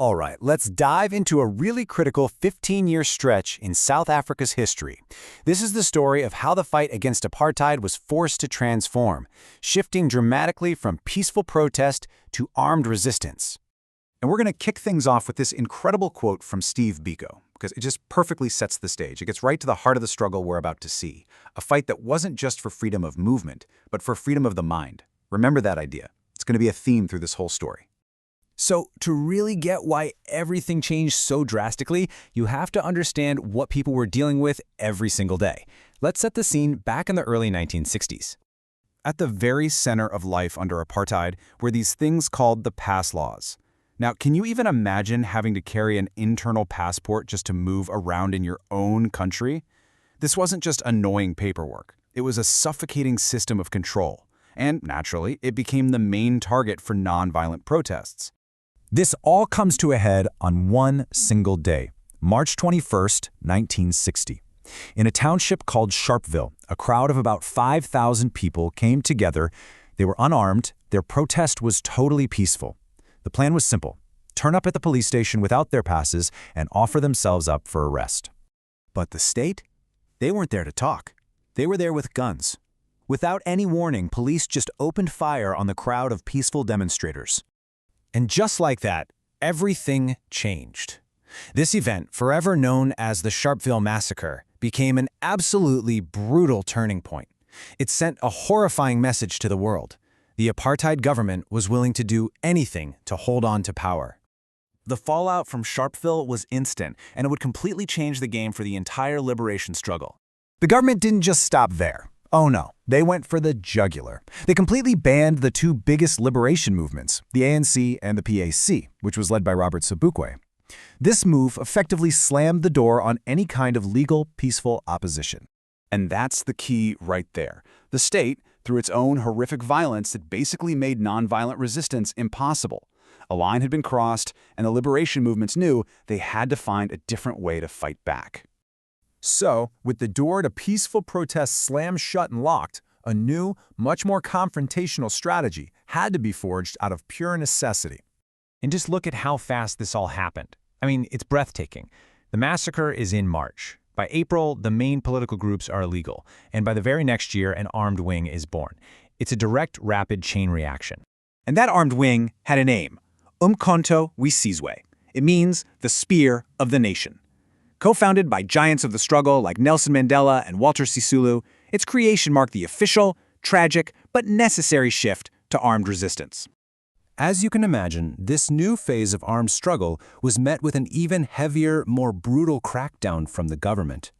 All right, let's dive into a really critical 15-year stretch in South Africa's history. This is the story of how the fight against apartheid was forced to transform, shifting dramatically from peaceful protest to armed resistance. And we're going to kick things off with this incredible quote from Steve Biko, because it just perfectly sets the stage. It gets right to the heart of the struggle we're about to see, a fight that wasn't just for freedom of movement, but for freedom of the mind. Remember that idea. It's going to be a theme through this whole story. So to really get why everything changed so drastically, you have to understand what people were dealing with every single day. Let's set the scene back in the early 1960s. At the very center of life under apartheid were these things called the pass laws. Now, can you even imagine having to carry an internal passport just to move around in your own country? This wasn't just annoying paperwork. It was a suffocating system of control. And naturally, it became the main target for nonviolent protests. This all comes to a head on one single day, March 21st, 1960. In a township called Sharpeville, a crowd of about 5,000 people came together. They were unarmed. Their protest was totally peaceful. The plan was simple: turn up at the police station without their passes and offer themselves up for arrest. But the state? They weren't there to talk. They were there with guns. Without any warning, police just opened fire on the crowd of peaceful demonstrators. And just like that, everything changed. This event, forever known as the Sharpeville Massacre, became an absolutely brutal turning point. It sent a horrifying message to the world. The apartheid government was willing to do anything to hold on to power. The fallout from Sharpeville was instant, and it would completely change the game for the entire liberation struggle. The government didn't just stop there. Oh no, they went for the jugular. They completely banned the two biggest liberation movements, the ANC and the PAC, which was led by Robert Sobukwe. This move effectively slammed the door on any kind of legal, peaceful opposition. And that's the key right there. The state, through its own horrific violence, had basically made nonviolent resistance impossible. A line had been crossed, and the liberation movements knew they had to find a different way to fight back. So, with the door to peaceful protest slammed shut and locked, a new, much more confrontational strategy had to be forged out of pure necessity. And just look at how fast this all happened. I mean, it's breathtaking. The massacre is in March. By April, the main political groups are illegal, and by the very next year, an armed wing is born. It's a direct, rapid chain reaction. And that armed wing had a name: Umkhonto Sizwe. It means the spear of the nation. Co-founded by giants of the struggle like Nelson Mandela and Walter Sisulu, its creation marked the official, tragic, but necessary shift to armed resistance. As you can imagine, this new phase of armed struggle was met with an even heavier, more brutal crackdown from the government.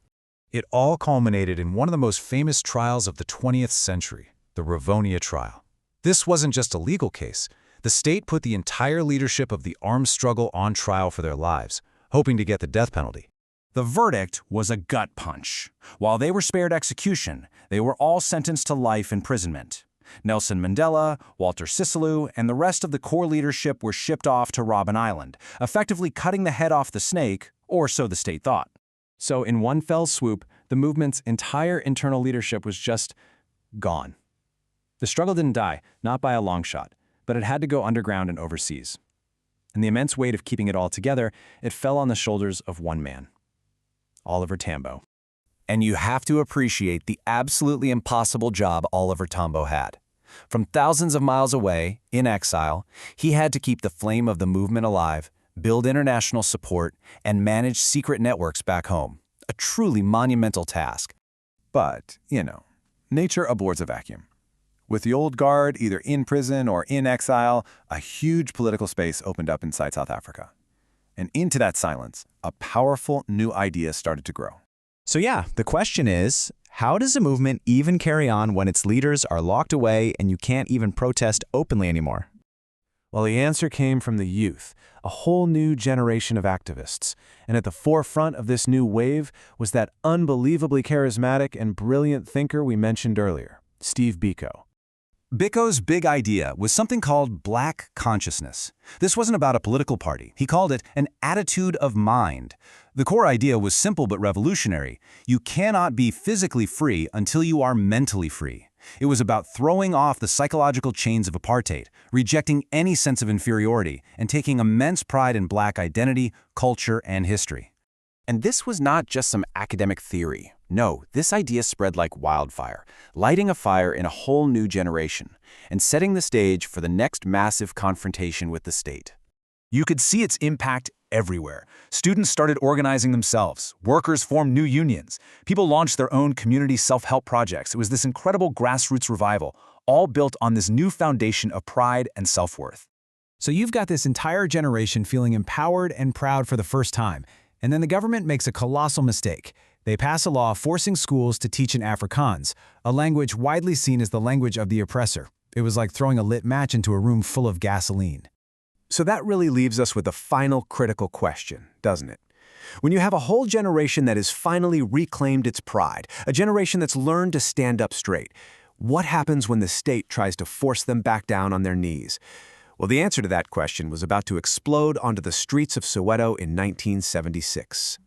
It all culminated in one of the most famous trials of the 20th century, the Rivonia Trial. This wasn't just a legal case. The state put the entire leadership of the armed struggle on trial for their lives, hoping to get the death penalty. The verdict was a gut punch. While they were spared execution, they were all sentenced to life imprisonment. Nelson Mandela, Walter Sisulu, and the rest of the core leadership were shipped off to Robben Island, effectively cutting the head off the snake, or so the state thought. So in one fell swoop, the movement's entire internal leadership was just gone. The struggle didn't die, not by a long shot, but it had to go underground and overseas. And the immense weight of keeping it all together, it fell on the shoulders of one man: Oliver Tambo. And you have to appreciate the absolutely impossible job Oliver Tambo had. From thousands of miles away, in exile, he had to keep the flame of the movement alive, build international support, and manage secret networks back home. A truly monumental task. But, nature abhors a vacuum. With the old guard either in prison or in exile, a huge political space opened up inside South Africa. And into that silence, a powerful new idea started to grow. So yeah, the question is, how does a movement even carry on when its leaders are locked away and you can't even protest openly anymore? Well, the answer came from the youth, a whole new generation of activists. And at the forefront of this new wave was that unbelievably charismatic and brilliant thinker we mentioned earlier, Steve Biko. Biko's big idea was something called Black consciousness. This wasn't about a political party. He called it an attitude of mind. The core idea was simple but revolutionary. You cannot be physically free until you are mentally free. It was about throwing off the psychological chains of apartheid, rejecting any sense of inferiority, and taking immense pride in Black identity, culture, and history. And this was not just some academic theory. No, this idea spread like wildfire, lighting a fire in a whole new generation, and setting the stage for the next massive confrontation with the state. You could see its impact everywhere. Students started organizing themselves. Workers formed new unions. People launched their own community self-help projects. It was this incredible grassroots revival, all built on this new foundation of pride and self-worth. So you've got this entire generation feeling empowered and proud for the first time, and then the government makes a colossal mistake. They pass a law forcing schools to teach in Afrikaans, a language widely seen as the language of the oppressor. It was like throwing a lit match into a room full of gasoline. So that really leaves us with a final critical question, doesn't it? When you have a whole generation that has finally reclaimed its pride, a generation that's learned to stand up straight, what happens when the state tries to force them back down on their knees? Well, the answer to that question was about to explode onto the streets of Soweto in 1976.